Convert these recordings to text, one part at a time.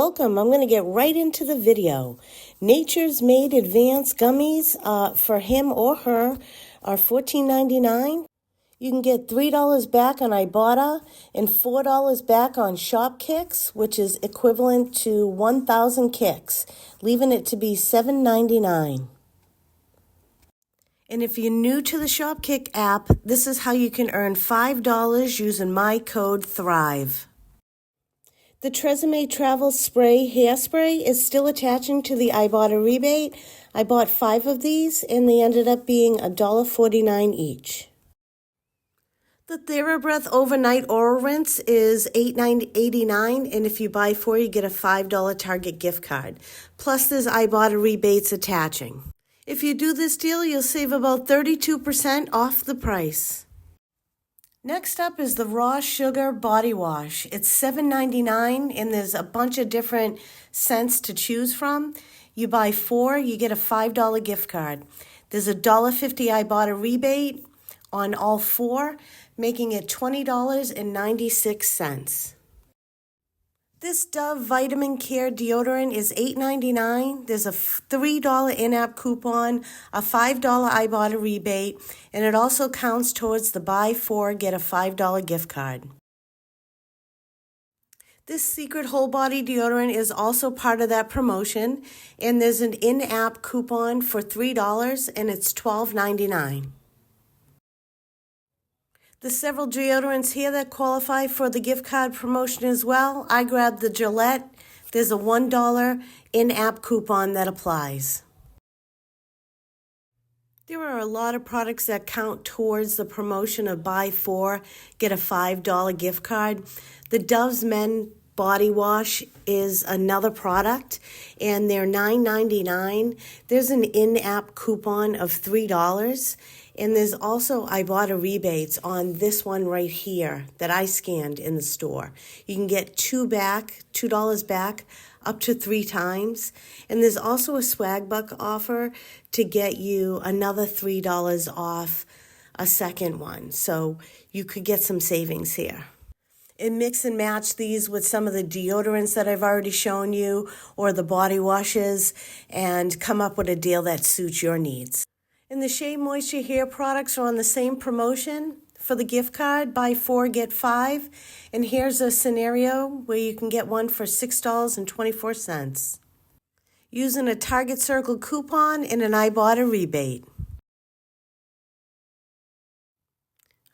welcome. I'm going to get right into the video. Nature's Made Advanced Gummies for him or her are $14.99. You can get $3 back on Ibotta and $4 back on Shopkicks, which is equivalent to 1,000 kicks, leaving it to be $7.99. And if you're new to the Shopkick app, this is how you can earn $5 using my code THRIVE. The Tresemme Travel Spray Hairspray is still attaching to the Ibotta rebate. I bought 5 of these and they ended up being $1.49 each. The TheraBreath Overnight Oral Rinse is $8.89, and if you buy 4, you get a $5 Target gift card. Plus, there's Ibotta rebates attaching. If you do this deal, you'll save about 32% off the price. Next up is the Raw Sugar Body Wash. It's $7.99, and there's a bunch of different scents to choose from. You buy 4, you get a $5 gift card. There's a $1.50 Ibotta rebate on all 4, making it $20.96. This Dove Vitamin Care deodorant is $8.99. There's a $3 in-app coupon, a $5 Ibotta rebate, and it also counts towards the buy 4, get a $5 gift card. This Secret Whole Body deodorant is also part of that promotion, and there's an in-app coupon for $3, and it's $12.99. There's several deodorants here that qualify for the gift card promotion as well. I grabbed the Gillette. There's a $1 in-app coupon that applies. There are a lot of products that count towards the promotion of buy 4, get a $5 gift card. The Dove's Men Body Wash is another product, and they're $9.99. There's an in-app coupon of $3. And there's also Ibotta rebates on this one right here that I scanned in the store. You can get $2 back, up to 3 times. And there's also a Swagbucks offer to get you another $3 off a second one. So you could get some savings here. And mix and match these with some of the deodorants that I've already shown you or the body washes and come up with a deal that suits your needs. And the Shea Moisture hair products are on the same promotion for the gift card, buy 4, get 5. And here's a scenario where you can get one for $6.24 using a Target Circle coupon and an Ibotta rebate.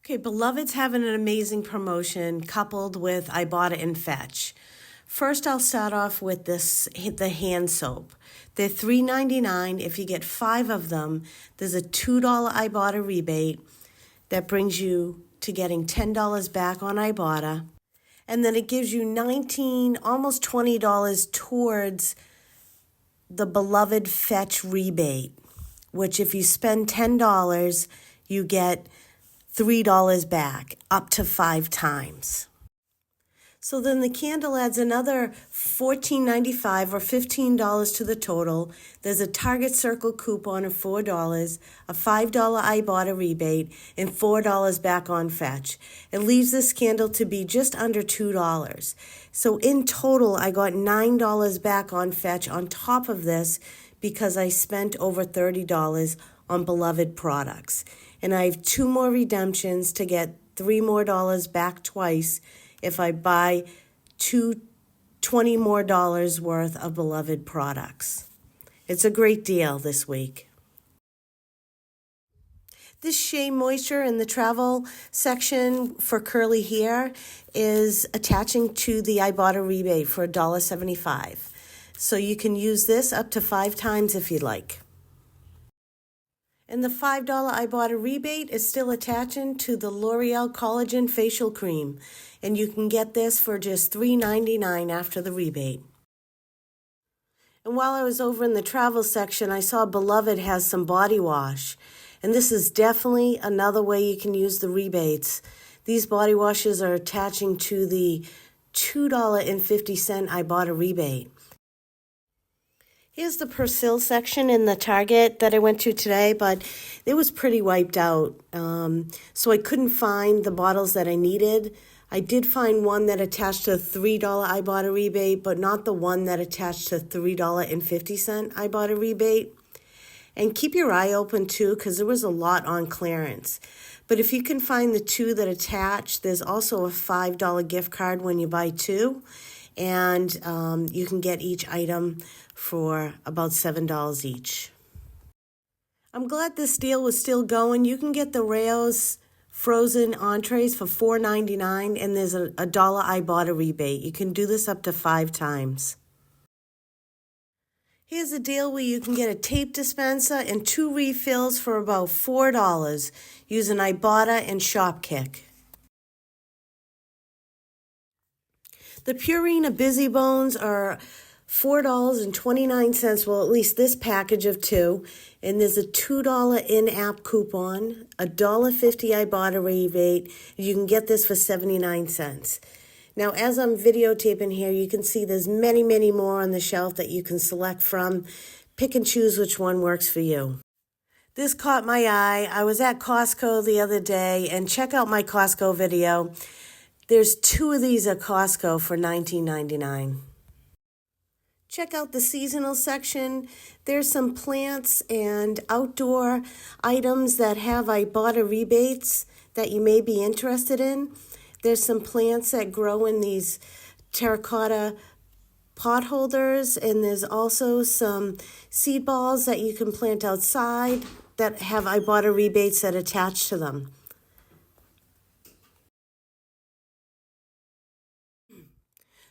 Okay, Beloved's having an amazing promotion coupled with Ibotta and Fetch. First, I'll start off with the hand soap. They're $3.99. If you get 5 of them, there's a $2 Ibotta rebate that brings you to getting $10 back on Ibotta. And then it gives you $19, almost $20 towards the Beloved Fetch rebate, which if you spend $10, you get $3 back, up to 5 times. So then the candle adds another $14.95 or $15 to the total. There's a Target Circle coupon of $4, a $5 Ibotta rebate, and $4 back on Fetch. It leaves this candle to be just under $2. So in total, I got $9 back on Fetch on top of this because I spent over $30 on Beloved products. And I have 2 more redemptions to get $3 more back twice if I buy $20 more worth of Beloved products. It's a great deal this week. This Shea Moisture in the travel section for curly hair is attaching to the Ibotta rebate for $1.75. So you can use this up to 5 times if you'd like. And the $5 Ibotta rebate is still attaching to the L'Oreal Collagen Facial Cream. And you can get this for just $3.99 after the rebate. And while I was over in the travel section, I saw Beloved has some body wash. And this is definitely another way you can use the rebates. These body washes are attaching to the $2.50 Ibotta rebate. Here's the Persil section in the Target that I went to today, but it was pretty wiped out. So I couldn't find the bottles that I needed. I did find one that attached to a $3 Ibotta rebate, but not the one that attached to $3.50 Ibotta rebate. And keep your eye open too, because there was a lot on clearance. But if you can find the two that attach, there's also a $5 gift card when you buy two. And you can get each item for about $7 each. I'm glad this deal was still going. You can get the Rao's frozen entrees for $4.99, and there's a $1 Ibotta rebate. You can do this up to 5 times. Here's a deal where you can get a tape dispenser and 2 refills for about $4 using Ibotta and Shopkick. The Purina Busy Bones are $4.29, well, at least this package of 2, and there's a $2 in-app coupon, a $1.50 Ibotta rebate. You can get this for 79 cents. Now, as I'm videotaping here, you can see there's many, many more on the shelf that you can select from. Pick and choose which one works for you. This caught my eye. I was at Costco the other day, and check out my Costco video. There's 2 of these at Costco for $19.99. Check out the seasonal section. There's some plants and outdoor items that have Ibotta rebates that you may be interested in. There's some plants that grow in these terracotta pot holders, and there's also some seed balls that you can plant outside that have Ibotta rebates that attach to them.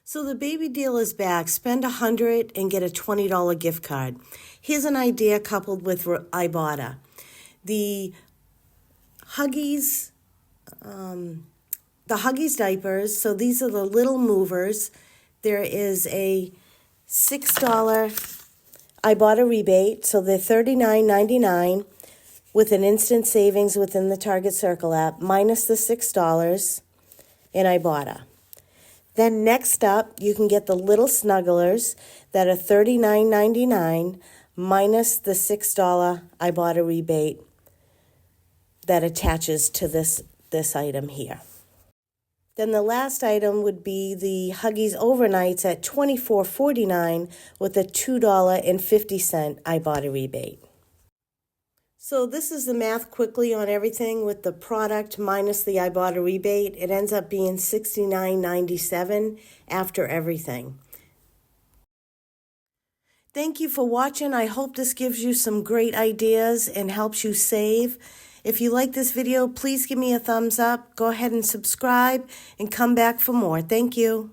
So the baby deal is back. Spend $100 and get a $20 gift card. Here's an idea coupled with Ibotta. The Huggies diapers, so these are the little movers. There is a $6 Ibotta rebate, so they're $39.99 with an instant savings within the Target Circle app, minus the $6 in Ibotta. Then next up, you can get the little snugglers that are $39.99 minus the $6 Ibotta rebate that attaches to this item here. Then the last item would be the Huggies Overnights at $24.49 with a $2.50 Ibotta rebate. So this is the math quickly on everything with the product minus the Ibotta rebate. It ends up being $69.97 after everything. Thank you for watching. I hope this gives you some great ideas and helps you save. If you like this video, please give me a thumbs up. Go ahead and subscribe and come back for more. Thank you.